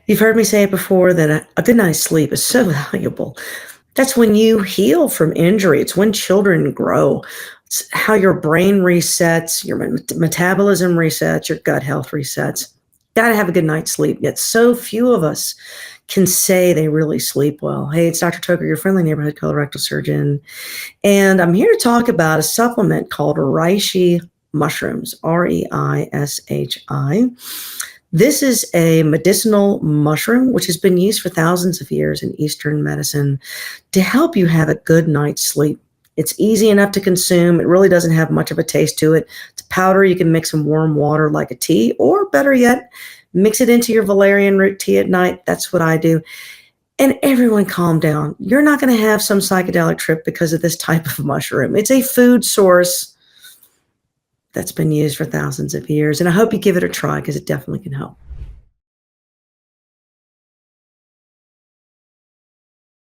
You've heard me say it before that a good night's sleep is so valuable. That's when you heal from injury. It's when children grow. It's how your brain resets, your metabolism resets, your gut health resets. Got to have a good night's sleep. Yet so few of us can say they really sleep well. Hey, it's Dr. Toker, your friendly neighborhood colorectal surgeon. And I'm here to talk about a supplement called Reishi Mushrooms, Reishi. This is a medicinal mushroom which has been used for thousands of years in Eastern medicine to help you have a good night's sleep. It's easy enough to consume. It really doesn't have much of a taste to it. It's powder you can mix in warm water like a tea, or better yet, mix it into your valerian root tea at night. That's what I do. And everyone calm down. You're not going to have some psychedelic trip because of this type of mushroom. It's a food source that's been used for thousands of years. And I hope you give it a try because it definitely can help.